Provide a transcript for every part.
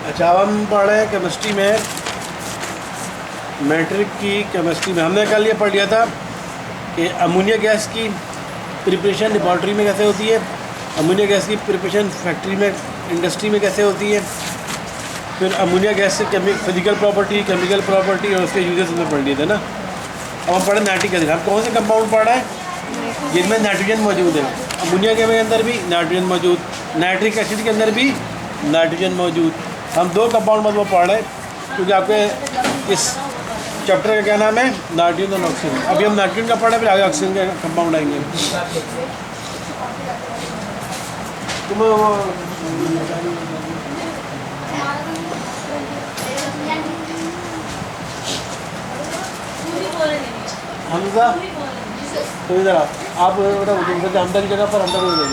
अच्छा, अब हम पढ़ रहे हैं केमिस्ट्री में, मैट्रिक की केमिस्ट्री में। हमने कल ये पढ़ लिया था कि अमोनिया गैस की प्रिपरेशन लेबॉर्ट्री में कैसे होती है, अमोनिया गैस की प्रिपरेशन फैक्ट्री में, इंडस्ट्री में कैसे होती है, फिर अमोनिया गैस से फिजिकल प्रॉपर्टी, केमिकल प्रॉपर्टी और उसके यूजेस में पढ़ लिए थे ना। अब हम पढ़े नाइट्रिक एसिड। हम कौन से कंपाउंड पढ़ रहे हैं जिनमें नाइट्रोजन मौजूद है। अमोनिया के अंदर भी नाइट्रोजन मौजूद, नाइट्रिक एसिड के अंदर भी नाइट्रोजन मौजूद। हम दो कंपाउंड मतलब पढ़ रहे हैं क्योंकि आपके इस चैप्टर का क्या नाम है, नाइट्रोजन और ऑक्सीजन। अभी हम नाइट्रोजन का पढ़ रहे हैं, फिर आगे ऑक्सीजन के कंपाउंड आएंगे। हमजा तो इधर आप हमदा की जगह पर हमदा को दे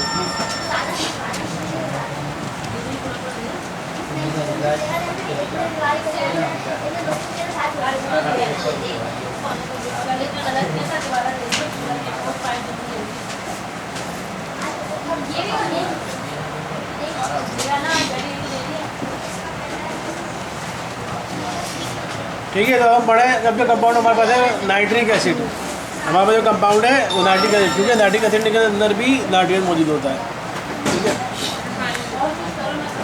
ठीक है। तो हम पढ़े जब जो कंपाउंड हमारे पास है नाइट्रिक एसिड, हमारे पास जो कंपाउंड है वो नाइट्रिक एसिड, क्योंकि नाइट्रिक एसिड के अंदर भी नाइट्रोजन मौजूद होता है। ठीक है,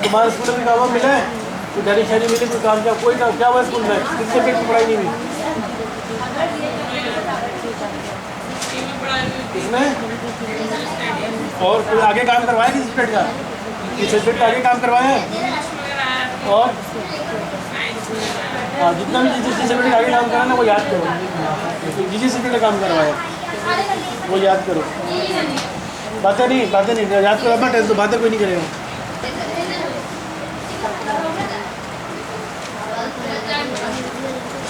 तुम्हारे स्कूल में काम मिला है, तो डरी शहरी मिली कोई काम, क्या कोई काम क्या हुआ स्कूल में, किस सब्जेक्ट की पढ़ाई नहीं हुई इसमें, और कोई आगे काम करवाया किस सब्जेक्ट का, किस सब्जेक्ट आगे काम करवाया है, और हाँ जितना भी जिस सब्जेक्ट आगे काम करा ना वो याद करो, जिस सब्जेक्ट काम करवाया वो याद करो। बातें नहीं याद करो, अपना टेस्ट दो, बातें कोई नहीं करेगा।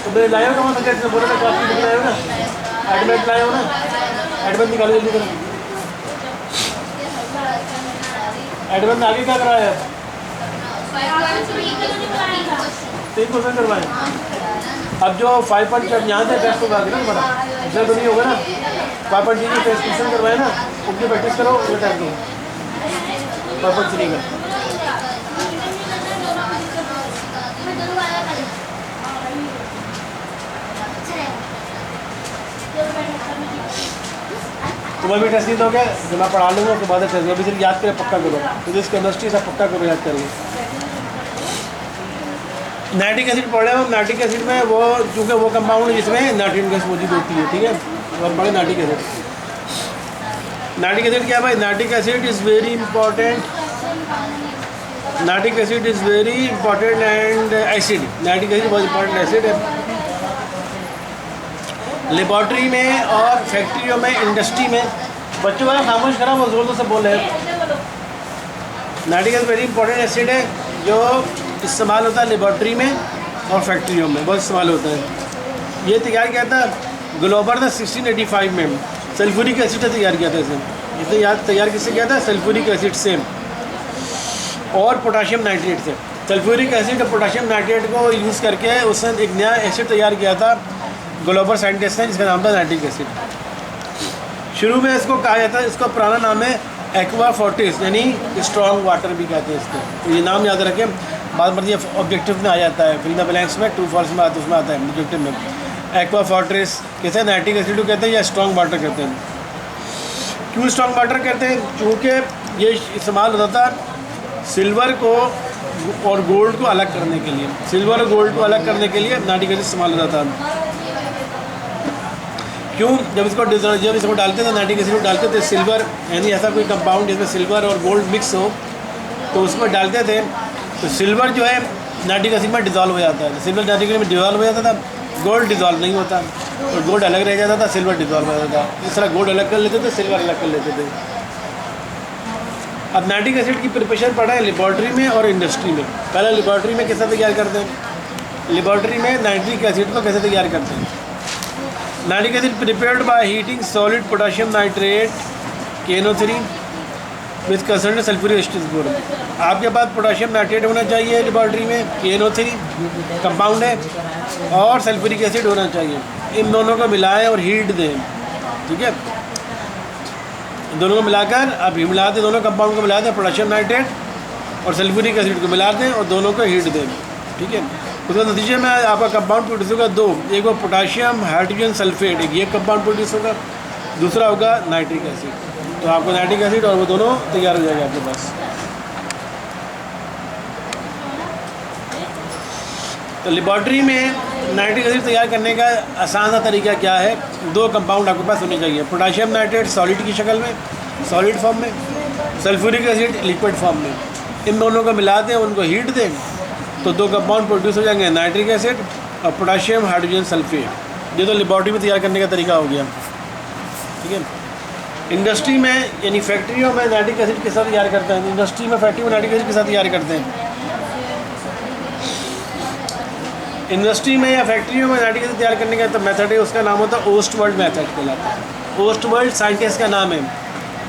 तो मेरे लाए हो कहाँ सब्जेक्ट में, बोले तो क्लास की लाए हो ना, एडमिट लाए हो ना, एडमिट निकालो जल्दी करो। एडमिट में आगे क्या कराया है, 3 क्वेश्चन करवाए। अब जो 5.4 यहाँ से टेस्ट होगा ना बड़ा, इसलिए तो नहीं होगा ना, 5.3 टेस्ट क्वेश्चन करवाए ना, उनकी प्रैक्टिस करो, ये टेस्ट दो 5.3 का। तुम्हें भी टेस्ट नहीं दोगे, जो मैं पढ़ा लूँगा उसके बाद टेस्ट दो, अभी सिर्फ याद करें, पक्का करो, तो जिस केमिस्ट्री सब पक्का करो, याद करेंगे। नाइट्रिक एसिड पढ़े हो, नाइट्रिक एसिड में वो चूँकि वो कंपाउंड है जिसमें नाइट्रोजन गैस मौजूद होती है। ठीक है, अब पढ़े नाइट्रिक एसिड। नाइट्रिक एसिड क्या है भाई, nitric acid is very important, nitric acid is very important and acid, nitric acid बहुत इंपॉर्टेंट एसिड है। लेबॉर्ट्री में और फैक्ट्रियों में, इंडस्ट्री में, बच्चों वाला खामोश करा, वो जोर से बोल रहे हैं। Nitric acid very important acid है जो इस्तेमाल होता है लेबॉर्ट्री में और फैक्ट्रियों में, बहुत इस्तेमाल होता है। ये तैयार किया था ग्लोबर ने 1685 में, सल्फ्यूरिक एसिड से तैयार किया था इसे। इसे याद तैयार किससे किया था, सल्फ्यूरिक एसिड से और पोटाशियम नाइट्रेट से। सल्फ्यूरिक एसिड और पोटाशियम नाइट्रेट को यूज़ करके उसने एक नया एसिड तैयार किया था ग्लोबर साइंटिस्ट ने, जिसका नाम था नाइट्रिक एसिड। शुरू में इसको कहा जाता है, इसका पुराना नाम है एक्वा फोर्टिस, यानी स्ट्रॉन्ग वाटर भी कहते हैं इसको। तो ये नाम याद रखें, बाद में ये ऑब्जेक्टिव में आ जाता है, फिल द ब्लैंक्स में, ट्रू फॉल्स में उसमें आता है ऑब्जेक्टिव में। एक्वा फोर्टिस कहते हैं, नाइट्रिक एसिड को कहते हैं, या स्ट्रॉन्ग वाटर कहते हैं। क्यों स्ट्रॉन्ग वाटर कहते हैं, क्योंकि ये इस्तेमाल होता था सिल्वर को और गोल्ड को अलग करने के लिए, सिल्वर और गोल्ड को अलग करने के लिए नाइट्रिक एसिड इस्तेमाल होता था। क्यों, जब इसको डालते थे, नाइट्रिक एसिड को डालते थे, सिल्वर यानी ऐसा कोई कंपाउंड जिसमें सिल्वर और गोल्ड मिक्स हो, तो उसमें डालते थे, तो सिल्वर जो है नाइट्रिक एसिड में डिज़ोल्व हो जाता है, सिल्वर नाइट्रिक एसिड में डिज़ोल्व हो जाता था, गोल्ड डिज़ोल्व नहीं होता, और गोल्ड अलग रह जाता था, सिल्वर डिज़ोल्व हो जाता था। इस तरह गोल्ड अलग कर लेते थे, सिल्वर अलग कर लेते थे। अब नाइट्रिक एसिड की प्रिपरेशन पढ़ा है लेबॉर्ट्री में और इंडस्ट्री में। पहले लेबॉर्ट्री में कैसे तैयार करते हैं, लेबॉर्ट्री में नाइट्रिक एसिड को कैसे तैयार करते हैं। Nitric acid prepared by heating solid potassium nitrate KNO3 with concern sulphuric acid. आपके पास पोटाशियम नाइट्रेट होना चाहिए लेबॉर्ट्री में, KNO3 कंपाउंड है, और सल्फ्यूरिक एसिड होना चाहिए। इन दोनों को मिलाएं और हीट दें। ठीक है, दोनों को मिलाकर आप मिला दें, दोनों कंपाउंड को मिला दें, पोटाशियम नाइट्रेट और सल्फ्यूरिक एसिड को मिला दें और दोनों को हीट दें, ठीक है। उसके नतीजे में आपका कंपाउंड प्रोड्यूस होगा दो, एक वो पोटाशियम हाइड्रोजन सल्फेट, एक ये कंपाउंड प्रोड्यूस होगा, दूसरा होगा नाइट्रिक एसिड। तो आपको नाइट्रिक एसिड और वो दोनों तैयार हो जाएगा आपके पास। तो लेबॉर्ट्री में नाइट्रिक एसिड तैयार करने का आसान सा तरीका क्या है? दो कंपाउंड आपके पास होने चाहिए, पोटाशियम नाइट्रेट सॉलिड की शक्ल में, सॉलिड फॉर्म में, सल्फ्यूरिक एसिड लिक्विड फॉर्म में। इन दोनों को मिला दें, उनको हीट दें, तो दो कंपाउंड प्रोड्यूस हो जाएंगे, नाइट्रिक एसिड और पोटाशियम हाइड्रोजन सल्फेट। ये तो लेबॉर्ट्री में तैयार करने का तरीका हो गया, ठीक है। इंडस्ट्री में यानी फैक्ट्रियों में नाइट्रिक एसिड के साथ तैयार करते हैं, इंडस्ट्री में फैक्ट्री में नाइट्रिक एसिड के साथ तैयार करते हैं। इंडस्ट्री में या फैक्ट्रियों में नाइट्रिक एसिड तैयार करने का तो मेथड है, उसका नाम होता है ओस्टवर्ल्ड मेथड कहलाता है। ओस्टवर्ल्ड साइंटिस्ट का नाम है।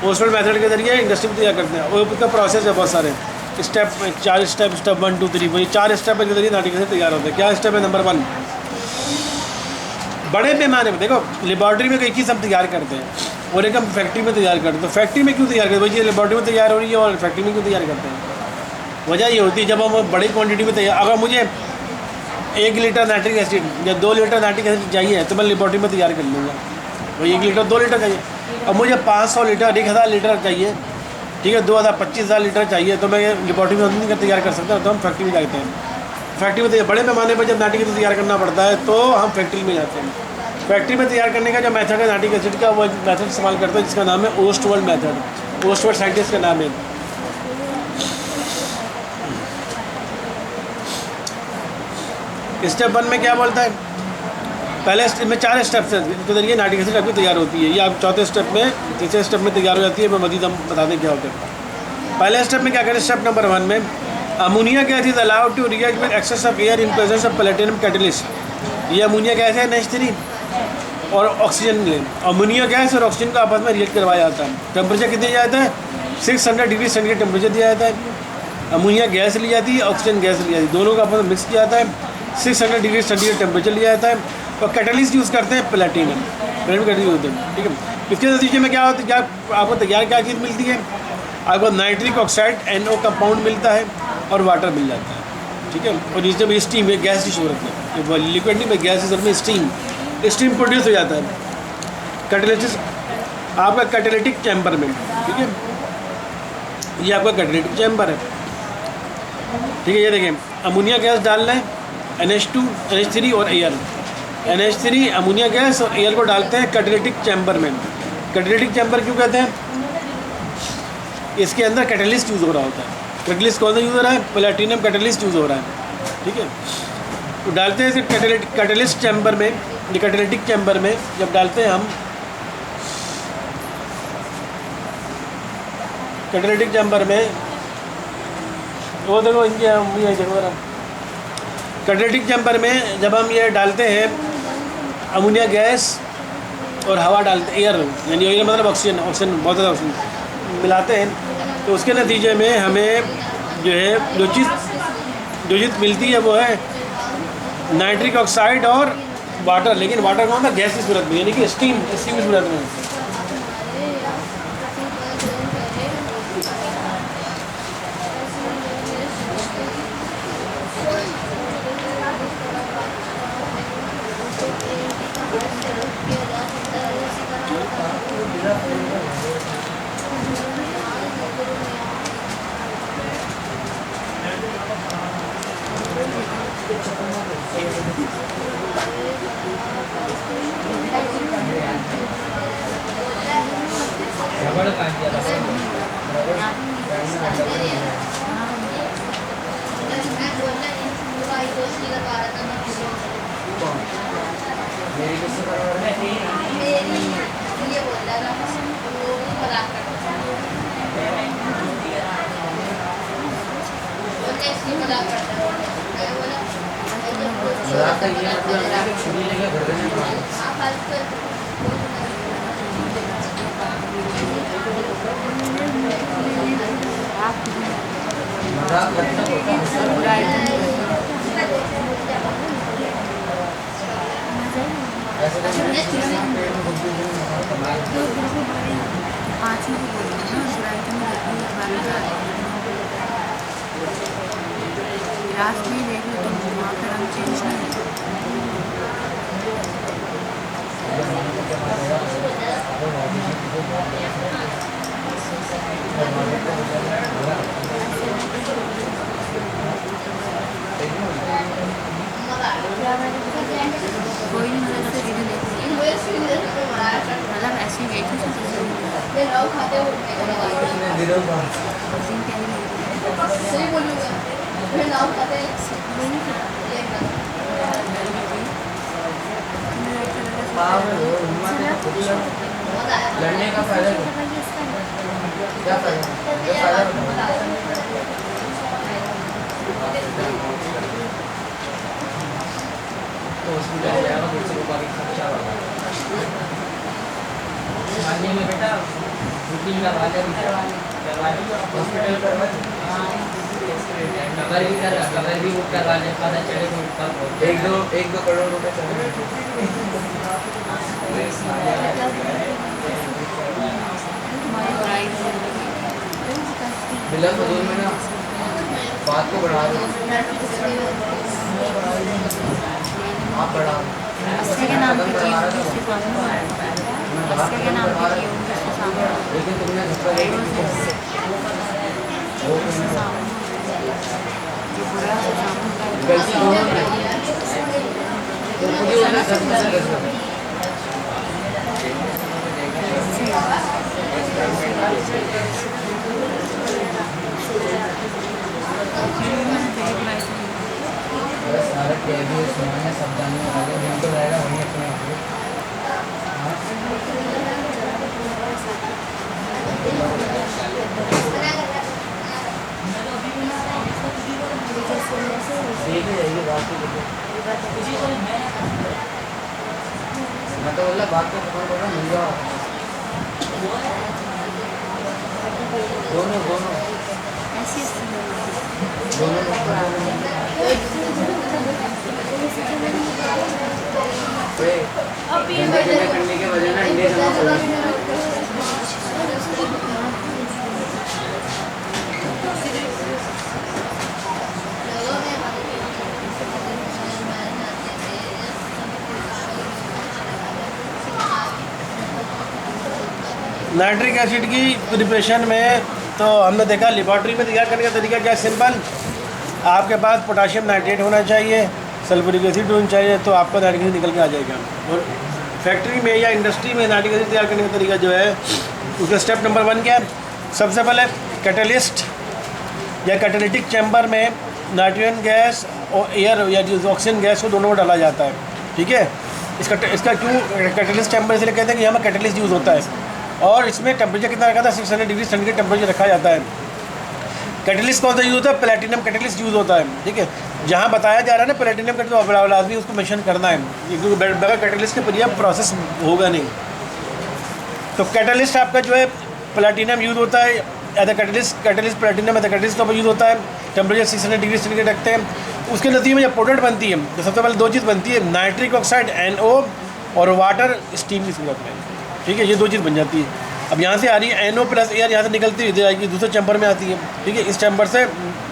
ओस्टवर्ल्ड मेथड के जरिए इंडस्ट्री में तैयार करते हैं, और उसका प्रोसेस है बहुत सारे स्टेप, 4 स्टेप, स्टेप 1 2 3, वही 4 स्टेप के जरिए नाइट्रिक एसिड तैयार होता है। क्या स्टेप है? नंबर 1, बड़े पैमाने पर। देखो लेबॉर्ट्री में एक ही सब तैयार करते हैं और एक हम फैक्ट्री में तैयार करते हैं। तो फैक्ट्री में क्यों तैयार करते हैं? भाई ये लेबॉर्ट्री में तैयार हो रही है और फैक्ट्री में क्यों तैयार करते हैं? वजह ये होती है, जब हम बड़ी क्वांटिटी में तैयार, अगर मुझे 1 लीटर नाइट्रिक एसिड या 2 लीटर नाइट्रिक एसिड चाहिए तो मैं लेबॉर्ट्री में तैयार कर लूँगा। वही 1 लीटर 2 लीटर चाहिए। अब मुझे 500 लीटर 1000 लीटर चाहिए, ठीक है, 2000 25,000 लीटर चाहिए, तो मैं लेबॉर्ट्री में नहीं तैयार कर सकता, तो हम फैक्ट्री में जाते हैं। फैक्ट्री में तैयार बड़े पैमाने पर जब नाइट्रिक एसिड तैयार करना पड़ता है तो हम फैक्ट्री में जाते हैं। फैक्ट्री में तैयार करने का जो मेथड है नाइट्रिक एसिड का, वो मेथड इस्तेमाल करते हैं जिसका नाम है ओस्टवर्ल्ड मेथड। ओस्टवर्ल्ड साइंटिस्ट का नाम है। स्टेप 1 में क्या बोलता है? पहले स्टेप में 4 स्टेप्स हैं जिनके जरिए नाइट्रिक एसिड आपकी तैयार होती है। ये आप चौथे स्टेप में, तीसरे स्टेप में तैयार हो जाती है। मैं मजीद हम बता दें क्या होता है। पहले स्टेप में क्या करें? स्टेप नंबर 1 में ammonia gas is allowed to react with excess of air in presence of platinum catalyst. ये अमोनिया गैस है NH3 और ऑक्सीजन लें। अमोनिया गैस और ऑक्सीजन को आपस में रिएक्ट करवाया जाता है। टेम्परेचर कितने दिया जाता है? 600 डिग्री सेंटीग्रेड टेम्परेचर दिया जाता है। अमोनिया गैस ली जाती है, ऑक्सीजन गैस ली जाती है, दोनों का आपस में मिक्स किया जाता है। 600 डिग्री सेंटीग्रेड टेम्परेचर लिया जाता है और कैटलिस्ट यूज़ करते हैं प्लैटिनम कैटलिस्ट होते हैं, ठीक है। इसके नतीजे में क्या होता है? क्या आपको तैयार क्या चीज़ मिलती है? आपको नाइट्रिक ऑक्साइड NO कंपाउंड मिलता है और वाटर मिल जाता है, ठीक है। और इसमें भी स्टीम है, गैस की सूरत में, लिक्विड नहीं, गैस की सूरत में स्टीम प्रोड्यूस हो जाता है कैटलिस्ट आपका कैटेलिटिक चैम्बर में, ठीक है। ये आपका कैटेलिटिक चैम्बर है, ठीक है। ये देखें, अमोनिया गैस डालना है, NH2 NH3 और एयर। NH3 अमोनिया गैस और एयर को डालते हैं कैटेलिटिक चैम्बर में। कैटेलिटिक चैम्बर क्यों कहते हैं? इसके अंदर कैटलिस्ट यूज़ हो रहा होता है। कैटलिस्ट कौन सा यूज़ हो रहा है? प्लैटिनम कैटलिस्ट यूज़ हो रहा है, ठीक है। तो डालते हैं इसे कैटलिस्ट चैम्बर में, कैटेलिटिक चैम्बर में जब डालते हैं हम कैटेलिटिक चैम्बर में, वो देखो इनके हम ये देखो जरा, कैटेलिटिक चैम्बर में जब हम ये डालते हैं अमोनिया गैस और हवा डालते, एयर यानी एयर मतलब ऑक्सीजन बहुत ज़्यादा ऑक्सीजन मिलाते हैं, तो उसके नतीजे में हमें जो है जो चीज़ मिलती है वो है नाइट्रिक ऑक्साइड और वाटर। लेकिन वाटर कौन था? गैस की सूरत में, यानी कि स्टीम की सूरत में। लास्ट में देख लो तुम, वहाँ पर रंग चेंज नहीं है। कोई नहीं, मतलब सीधे देखो, मतलब ऐसे ही देखो लड़ने का फायदा क्या फायदा तो हॉस्पिटल जाएगा दूसरे को बाकी खर्चा होगा मानने में बेटा बुकिंग करवा दे हॉस्पिटल करवा कवर भी बुक करवा ले पता चले तो एक दो करोड़ रुपए चले बिलर फजूल में ना बात को बढ़ा दो आप बढ़ा अस्सी के नाम पे किए होंगे उसके सामने, अस्सी के नाम पे किए होंगे उसके सामने, लेकिन तुमने झटका दे जो बुरा है सामने गलती दोनों की तो मुझे वो ना 10% सारा कैदी सुनाने सावधानी वाले दिन तो रहेगा वहीं अपने देखे जाइए बात मैं तो बोला बात को खबर बोल रहा मिल जाओ दोनों दोनों ऐसी दोनों करने के वजह ना इंडिया जमा हो नाइट्रिक एसिड की प्रिपरेशन में तो हमने देखा लेबॉर्ट्री में तैयार करने का तरीका क्या सिंपल, आपके पास पोटाशियम नाइट्रेट होना चाहिए, सल्फ्यूरिक एसिड होना चाहिए, तो आपका नाइट्रिक एसिड निकल के आ जाएगा। और फैक्ट्री में या इंडस्ट्री में नाइट्रिक एसिड तैयार करने का तरीका जो है उसका स्टेप नंबर 1 क्या है, सबसे पहले कैटलिस्ट या कैटेलिटिक चैम्बर में नाइट्रोजन गैस और एयर या ऑक्सीजन गैस को दोनों को डाला जाता है। ठीक है, इसका क्यों कैटलिस्ट चैम्बर इसलिए कहते हैं कि यहाँ पर कैटलिस्ट यूज़ होता है और इसमें टेम्परेचर कितना रखा था 600 डिग्री सेंटीग्रेड टेम्परेचर रखा जाता है। कैटलिस्ट कौन सा यूज़ होता है, प्लेटिनम कैटलिस्ट यूज़ होता है। ठीक है, जहाँ बताया जा रहा है ना प्लेटिनम कैटलिस्ट, तो लाजमी उसको मेंशन करना है क्योंकि बगैर कैटलिस्ट के पर प्रोसेस होगा नहीं। तो कैटलिस्ट आपका जो है प्लेटिनम यूज़ होता है, as catalyst platinum as catalyst का यूज़ होता है। टेम्परेचर 600 डिग्री सेंटीग्रेड रखते हैं। उसके नतीजे में जब प्रोडक्ट बनती है तो सबसे पहले 2 चीज़ बनती है, नाइट्रिक ऑक्साइड NO और वाटर स्टीम की सूरत में। ठीक है, ये 2 चीज़ बन जाती है। अब यहाँ से आ रही है NO प्लस एयर, यहाँ से निकलती हुई जाएगी दूसरे चैम्बर में आती है। ठीक है, इस चैम्बर से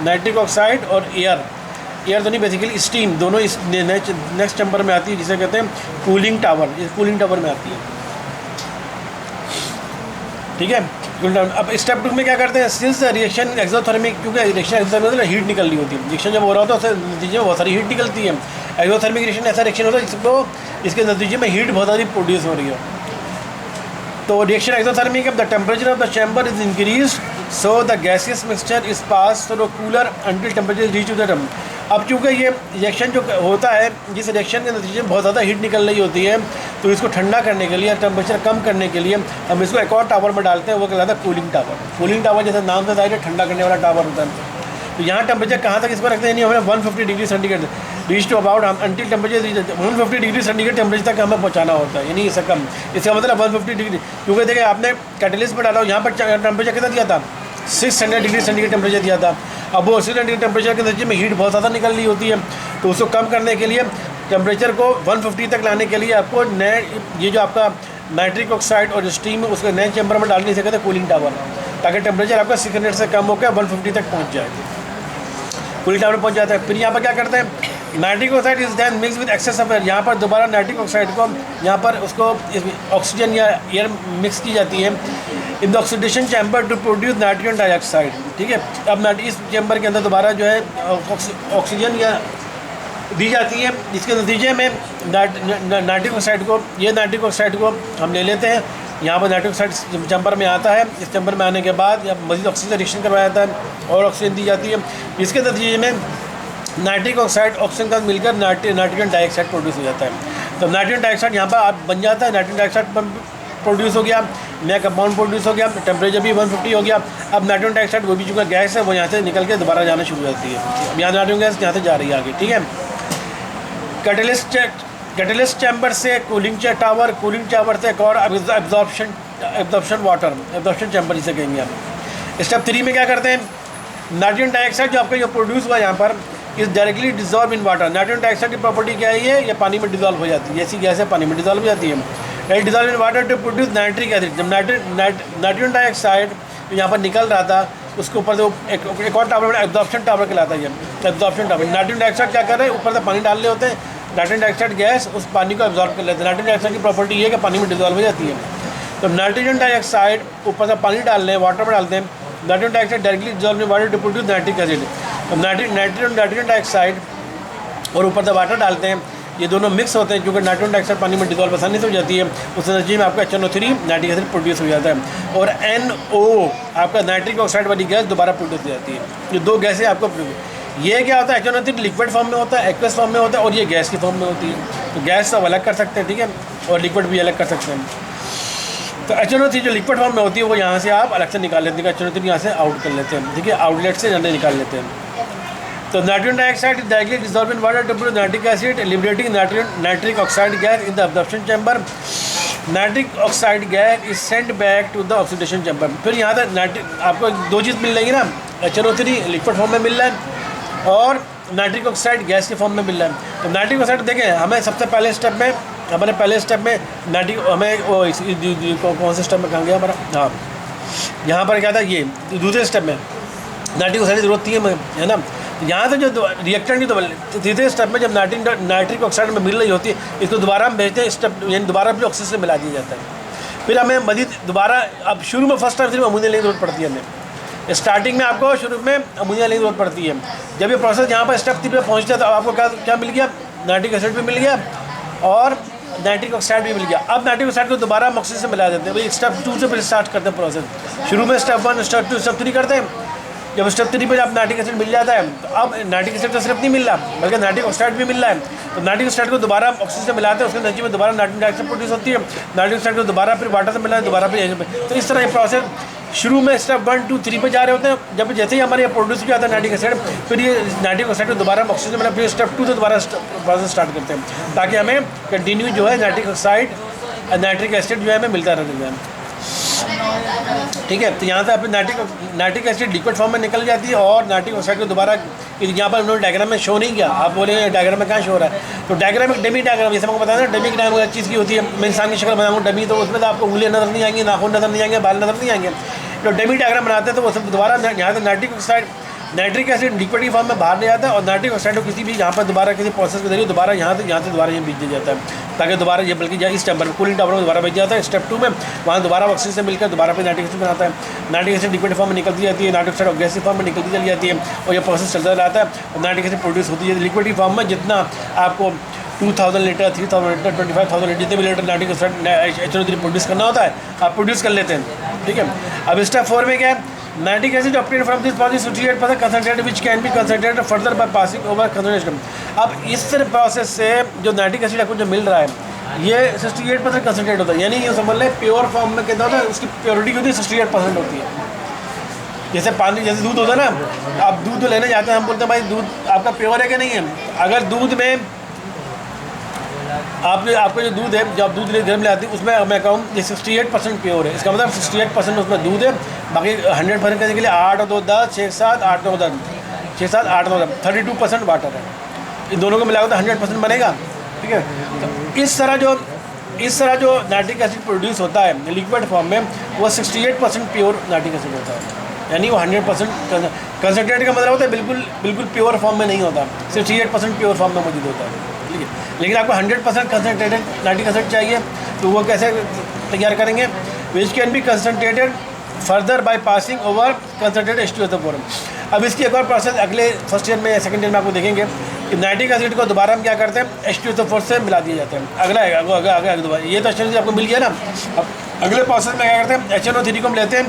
नाइट्रिक ऑक्साइड और एयर तो नहीं बेसिकली स्टीम दोनों इस नेक्स्ट चैम्बर में आती है जिसे कहते हैं कूलिंग टावर। इस कूलिंग टावर में आती है। ठीक है, अब स्टेप 2 में क्या करते हैं, सिंस रिएक्शन एक्सोथर्मिक, क्योंकि रिएक्शन एक्सोथर्मिक मतलब हीट निकल रही होती है, रिएक्शन जब हो रहा होता है उससे नतीजे में बहुत सारी हीट निकलती है। एक्सोथर्मिक रिएक्शन ऐसा रिएक्शन होता है जिसको इसके नतीजे में हीट बहुत सारी प्रोड्यूस हो रही है। तो रिएक्शन एक्सोथर्मिक है, the temperature of the chamber is increase so the gaseous mixture is pass through cooler until temperature reach to the टम। अब चूँकि ये रिएक्शन जो होता है, जिस रिएक्शन के नतीजे में बहुत ज़्यादा हीट निकल रही होती है, तो इसको ठंडा करने के लिए, टेम्परेचर कम करने के लिए हम इसको एक और टावर में डालते हैं, वो कहलाता है कूलिंग टावर। कूलिंग टावर जैसे नाम से जाहिर है ठंडा करने वाला टावर होता है। तो यहाँ टेम्परेचर कहाँ तक इसको रखते हैं, नहीं हमें 150 degree centigrade reach to about until temperature 150 degree centigrade temperature तक हमें पहुँचाना होता है, यानी इससे कम। इसका मतलब 150 डिग्री, क्योंकि देखिए आपने कैटलिस्ट पर डाला, यहाँ पर टेम्परेचर कितना दिया था, 600 डिग्री सेंटीग्रेड टेम्परेचर दिया था। अब वो 600 डिग्री टेम्परेचर के नतीजे में हीट बहुत ज़्यादा निकल रही होती है, तो उसको कम करने के लिए टेम्परेचर को 150 तक लाने के लिए आपको नए ये जो आपका नाइट्रिक ऑक्साइड और स्टीम उसके नए चैम्बर में डालने से कहते हैं कूलिंग टावर, ताकि टेम्परेचर आपका 600 से कम होकर 150 तक पहुँच जाए। कूलिंग टावर में पहुंच जाता है। फिर यहाँ पर क्या करते हैं, nitric oxide is then mix with excess of air. यहाँ पर दोबारा नाइट्रिक ऑक्साइड को यहाँ पर उसको ऑक्सीजन या एयर मिक्स की जाती है in the oxidation chamber to produce nitrogen dioxide. ठीक है, अब इस चैम्बर के अंदर दोबारा जो है ऑक्सीजन या दी जाती है, जिसके नतीजे में नाइट्रिक ऑक्साइड को हम ले लेते हैं। यहाँ पर नाइट्रिक ऑक्साइड चैम्बर में आता है। इस चैम्बर में आने के बाद या मज़ीद ऑक्सीजन रिएक्शन करवाया जाता है और ऑक्सीजन दी जाती है। इसके नतीजे में नाइट्रिक ऑक्साइड ऑक्सीजन का मिलकर नाइट्रोजन डाइऑक्साइड प्रोड्यूस हो जाता है। तो नाइट्रोजन डाइऑक्साइड यहाँ पर बन जाता है। नाइट्रोजन डाइऑक्साइड प्रोड्यूस हो गया, नया कंपाउंड प्रोड्यूस हो गया, टेम्परेचर भी 150 हो गया। अब नाइट्रोजन डाइऑक्साइड वो भी चूँकि गैस है, वो यहाँ से निकल के दोबारा जाना शुरू हो जाती है। अब यहाँ नाइट्रोजन गैस यहाँ से जा रही है आगे। ठीक है, कैटलिस्ट चैम्बर से कूलिंग टावर से एक और एब्जॉर्प्शन चैम्बर जिसे कहेंगे आप। स्टेप 3 में क्या करते हैं, नाइट्रोजन डाइऑक्साइड जो आपका जो प्रोड्यूस हुआ यहाँ पर is directly dissolve in water. Nitrogen dioxide की प्रॉपर्टी क्या है, ये पानी में डिजॉल्व हो जाती है। ऐसी गैस है, पानी में डिजॉल्व हो जाती है। Dissolve in water to produce nitric acid. जब नाइट्रोजन डाइऑक्साइड यहाँ पर निकल रहा था, उसके ऊपर से एक और टावर एब्जॉर्प्शन टावर कहलाता है। एब्जॉर्प्शन टावर, नाइट्रोजन डाइऑक्साइड क्या कर रहे हैं, ऊपर से पानी डाल रहे होते हैं, नाइट्रोजन डाइऑक्साइड गैस उस पानी को एब्जॉर्ब कर लेते हैं। नाइट्रोजन डाइऑक्साइड की प्रॉपर्टी ये है कि पानी में डिजॉल्व हो जाती है। तो नाइट्रोजन डाइऑक्साइड ऊपर से पानी डाल रहे हैं, वाटर में डालते हैं, nitrogen dioxide directly dissolve in water to produce nitric acid. तो नाइट्रोजन डाइऑक्साइड और ऊपर से वाटर डालते हैं, ये दोनों मिक्स होते हैं। क्योंकि नाइट्रोजन डाइऑक्साइड पानी में डिजॉल्व आसानी से हो जाती है, उस एनर्जी में आपका HNO3 नाइट्रिक एसिड प्रोड्यूस हो जाता है और NO आपका नाइट्रिक ऑक्साइड वाली गैस दोबारा प्रोड्यूस हो जाती है। ये दो गैसें आपको, ये क्या होता है, HNO3 लिक्विड फॉर्म में होता है, एक्वस फॉर्म में होता है और ये गैस की फॉर्म में होती है। तो गैस सब अलग कर सकते हैं, ठीक है, और लिक्विड भी अलग कर सकते हैं। तो HNO3 जो लिक्विड फॉर्म में होती है वो यहाँ से आप अलग से निकाल लेते हैं, HNO3 यहाँ से आउट कर लेते हैं, ठीक है, आउटलेट से यहाँ निकाल लेते हैं। तो nitrogen dioxide is directly dissolve in water to produce nitric acid, liberating nitric oxide gas in the absorption chamber. Nitric oxide gas is send back to the oxidation chamber. फिर यहाँ तक आपको दो चीज़ मिल रही ना, HNO3 लिक्विड फॉर्म में मिल रहा है और नाइट्रिक ऑक्साइड गैस के फॉर्म में मिल रहा है। तो नाइट्रिक ऑक्साइड देखें, हमें सबसे पहले स्टेप में कौन से स्टेप में कहाँ गया हमारा, हाँ यहाँ पर क्या था, ये दूसरे स्टेप में नाइट्रिक ऑक्साइड की जरूरत थी है ना। यहाँ से जो रिएक्टेंट तो तीसरे स्टेप में जब नाइट्रिक ऑक्साइड में मिल रही होती है, इसको दोबारा हम भेजते हैं स्टेप, यानी दोबारा भी ऑक्सीजन से मिला दिया जाता है। फिर हमें मजीद दोबारा, अब शुरू में फर्स्ट टाइम सिर्फ अमोनिया लेने की जरूरत पड़ती है हमें। स्टार्टिंग में आपको शुरू में अमोनिया लेने की जरूरत पड़ती है। जब ये प्रोसेस यहाँ पर स्टेप 3 पे पहुँचता है तो आपको क्या मिल गया, नाइट्रिक एसिड भी मिल गया और नाइट्रिक ऑक्साइड भी मिल गया। अब नाइट्रिक ऑक्साइड को दोबारा हम ऑक्सीजन से मिला देते हैं। भाई स्टेप 2 से फिर स्टार्ट करते हैं प्रोसेस। शुरू में स्टेप 1, स्टेप 2, स्टेप 3 करते हैं। जब स्टेप 3 पे आप नाइट्रिक एसिड मिल जाता है तो अब नाइट्रिक एसिड तो सिर्फ नहीं मिल रहा बल्कि नाइट्रिक ऑक्साइड भी मिल रहा है। तो नाइट्रिक ऑक्साइड को दोबारा ऑक्सीजन से मिलाते हैं, उसके नतीजे में दोबारा नाइट्रिक डाइऑक्साइड प्रोड्यूस होती है। नाइट्रिक ऑक्साइड को दोबारा फिर वाटर से मिलाएं, दोबारा फिर तो इस तरह ये प्रोसेस शुरू में स्टेप 1, 2, 3 पे जा रहे होते हैं। जब जैसे ही हमारे प्रोड्यूस हो जाता है नाइट्रिक एसिड, फिर ये नाइट्रिक ऑक्साइड को दोबारा ऑक्सीजन मिला, फिर स्टेप 2 से दोबारा प्रोसेस स्टार्ट करते हैं ताकि हमें कंटिन्यू जो है नाइट्रिक ऑक्साइड नाइट्रिक एसिड जो है हमें मिलता रहेगा, ठीक है। तो यहाँ से आप नाइट्रिक एसिड लिक्विड फॉर्म में निकल जाती है और नाइट्रिक ऑक्साइड को दोबारा, यहाँ पर उन्होंने डायग्राम में शो नहीं किया। आप बोले डायग्राम में कहाँ शो हो रहा है, तो डायग्राम एक डमी डायग्राम, जैसे मैं बताया ना, डमी डायग्राम एक चीज़ की होती है। मैं इंसान की शक्ल बनाऊँ डमी, तो उसमें तो आपको उंगलियाँ नजर नहीं आएंगी, नाखून नजर नहीं आएंगे, बाल नजर नहीं आएंगे। तो डमी डायग्राम बनाते हैं तो वो सब दोबारा यहाँ से नाइट्रिक एसिड लिक्विड की फॉर्म में बाहर ले जाता है और नाइट्रिक ऑक्साइड को किसी भी यहाँ पर दोबारा किसी प्रोसेस के जरिए दोबारा यहाँ से दोबारा ये भेज दिया जाता है ताकि दोबारा ये बल्कि इस चैम्बर में कूलिंग टावर में दोबारा भेज जाता है। स्टेप 2 में वहाँ दोबारा ऑक्सीजन से मिलकर दोबारा फिर नाइट्रिक एसिड बनाता है। नाइट्रिक एसिड लिक्विड फॉर्म में निकलती जाती है, नाइट्रिक ऑक्साइड गैस फॉर्म में निकलती चली जाती है और ये प्रोसेस चलता रहता है और नाइट्रिक एसिड प्रोड्यूस होती है लिक्विड की फॉर्म में। जितना आपको 2000 लीटर, 3000 लीटर, 25,000 लीटर, जितने भी litre nitric oxide HNO3 produce करना होता है आप प्रोड्यूस कर लेते हैं, ठीक है। अब स्टेप 4 में क्या है, nitric acid obtained from this process 68% concentrated which can be concentrated further by passing over concentration. अब इस प्रोसेस से जो नाइट्रिक एसिड आपको जो मिल रहा है ये 68% कंसंट्रेट होता है, यानी ये समझ लें प्योर फॉर्म में कितना होता है, उसकी प्योरिटी होती है 68% होती है। जैसे पानी, जैसे दूध होता है ना, आप दूध लेने जाते हैं, हम बोलते हैं भाई दूध आपका प्योर है कि नहीं है। अगर दूध में आपका जो दूध है, जो आप दूध घर में लाते हैं उसमें मैं कहूँ ये 68% प्योर है, इसका मतलब 68% उसमें दूध है, बाकी 100% करने के लिए 8 और 2 10, 6 7 8 9 10, 6 7 8 9 10, 32% वाटर है। इन दोनों को मिलाकर तो 100% बनेगा, ठीक है। तो इस तरह जो नाइट्रिक एसिड प्रोड्यूस होता है लिक्विड फॉर्म में वो 68% प्योर नाइट्रिक एसिड होता है। यानी वो 100% कंसनट्रेटेड का मतलब होता है बिल्कुल प्योर फॉर्म में नहीं होता, 68% प्योर फॉर्म में मौजूद होता है, ठीक है। लेकिन आपको 100% कंसनट्रेटेड नाइट्रिक एसिड चाहिए, तो वो कैसे तैयार करेंगे? Which can be concentrated further by passing over concentrated H2SO4। अब इसकी एक और प्रोसेस अगले फर्स्ट ईयर में या सेकंड ईयर में आपको देखेंगे कि नाइट्रिक एसिड को दोबारा हम क्या करते हैं, H2SO4 से मिला दिए जाते हैं। अगला है अगला दोबारा, ये तो स्ट्रेटजी आपको मिल गया ना। अब अगले प्रोसेस में क्या करते हैं, HNO3 को हम लेते हैं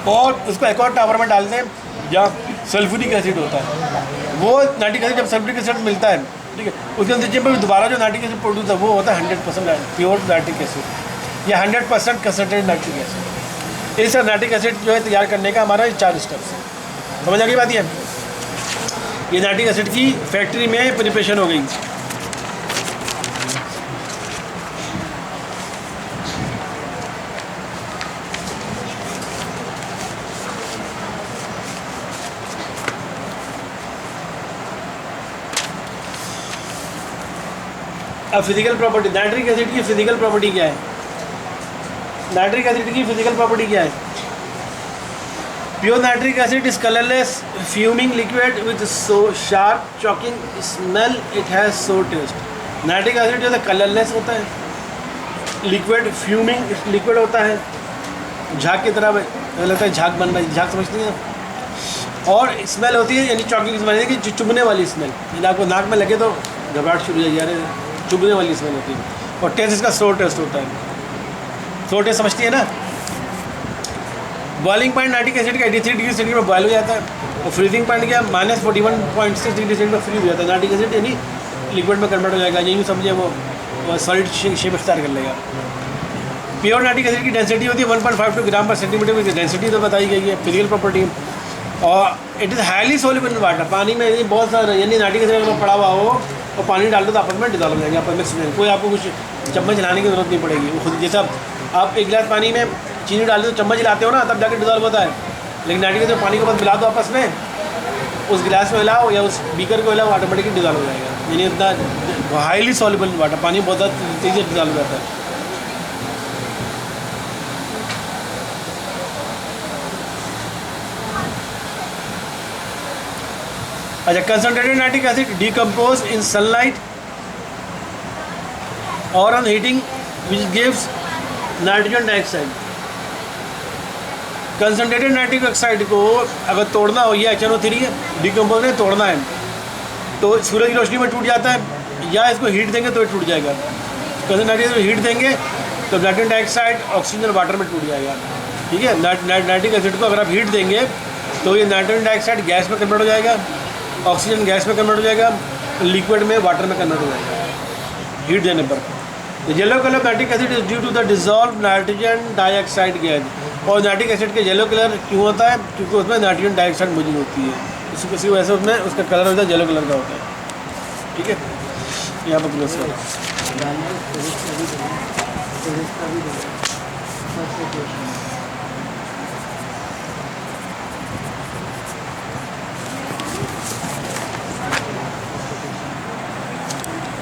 और उसको एक और टावर में डालते हैं जहाँ सल्फ्यूरिक एसिड होता है। वो नाइट्रिक एसिड जब सल्फ्यूरिक एसिड मिलता है, ठीक है, उसके अंदर पर दोबारा जो नाइट्रिक एसिड प्रोड्यूस है वो होता है 100% प्योर नाइट्रिक एसिड या 100% कंसनट्रेटेड नाइट्रिक एसिड। इस नाइट्रिक एसिड जो है तैयार करने का हमारा 4 स्टेप्स है। समझ आ गई बात? ये नाइट्रिक एसिड की फैक्ट्री में प्रिपरेशन हो गई। अब फिजिकल प्रॉपर्टी, नाइट्रिक एसिड की फिजिकल प्रॉपर्टी क्या है? नाइट्रिक एसिड की फिजिकल प्रॉपर्टी क्या है? Pure nitric acid is colourless fuming liquid with so sharp choking smell, it has so taste. Nitric acid जो है कलरलेस होता है, लिक्विड फ्यूमिंग लिक्विड होता है, झाग की तरह लगता है झाग बन रहा है, झाग समझती हैं, और स्मेल होती है यानी चॉकिंग स्मेल, यानी कि चुभने वाली स्मेल, यदि आपको नाक में लगे तो घबराहट शुरू हो जाएगी, यार चुभने वाली स्मेल होती है। और टेस्ट इसका सो टेस्ट होता है। सो टेस्ट समझती है ना? बॉइलिंग पॉइंट नाइट्रिक एसिड का 83 डिग्री सेंटीग्रेड में बॉयल हो जाता है और फ्रीजिंग पॉइंट क्या -41.6 डिग्री सेंटीग्रेड में फ्री हो जाता है। नाइट्रिक एसिड यानी लिक्विड में कन्वर्ट हो जाएगा, यही समझिए वो सॉलिड शेप इख्तियार कर लेगा। प्योर नाइट्रिक एसिड की डेंसिटी होती है 1.52 ग्राम पर सेंटीमीटर की डेंसिटी तो बताई गई है, फिजिकल प्रॉपर्टी। और it is highly soluble in water, पानी में यदि बहुत सारा यानी नाइट्रिक एसिड अगर पड़ा हुआ हो और पानी डाल दो तो आपस में डिजॉल्व हो जाएंगे, आपस में मिक्स हो जाएंगे, कोई आपको कुछ चम्मच हिलाने की जरूरत नहीं पड़ेगी। वो खुद जैसा आप एक गिलास पानी में चीनी डाल दो, चम्मच हिलाते हो ना तब जाके डिजॉल्व होता है, लेकिन नाइट्रिक एसिड पानी को बस मिला दो आपस में, उस गिलास में हिलाओ या उस बीकर को हिलाओ, ऑटोमेटिकली डिजॉल्व हो जाएगा। यानी इतना हाईली सॉल्युबल वाटर, पानी बहुत ज़्यादा तेज़ी से डिजॉल्व हो जाता है। अच्छा, concentrated nitric acid decompose in sunlight और on heating which gives nitrogen dioxide. Concentrated nitric oxide को अगर तोड़ना हो, ये HNO3 है, डिकम्पोज में तोड़ना है तो सूरज की रोशनी में टूट जाता है, या इसको हीट देंगे तो ये टूट जाएगा। कंसनट्रेटेड में हीट देंगे तो नाइट्रोजन डाइऑक्साइड ऑक्सीजन वाटर में टूट जाएगा, ठीक है। नाइट्रिक एसिड को अगर आप हीट देंगे तो ये नाइट्रोजन डाइऑक्साइड गैस में कन्वर्ट हो जाएगा, ऑक्सीजन गैस में कन्वर्ट हो जाएगा, लिक्विड में वाटर में कन्वर्ट हो जाएगा हीट देने पर। Yellow colour nitric acid is due to the dissolve nitrogen dioxide gas. और नाइट्रिक एसिड के येलो कलर क्यों होता है? क्योंकि उसमें नाइट्रोजन डाइऑक्साइड मौजूद होती है, इसी वजह से उसमें उसका कलर होता है येलो कलर का होता है, ठीक है। यहाँ पर क्लोज करो।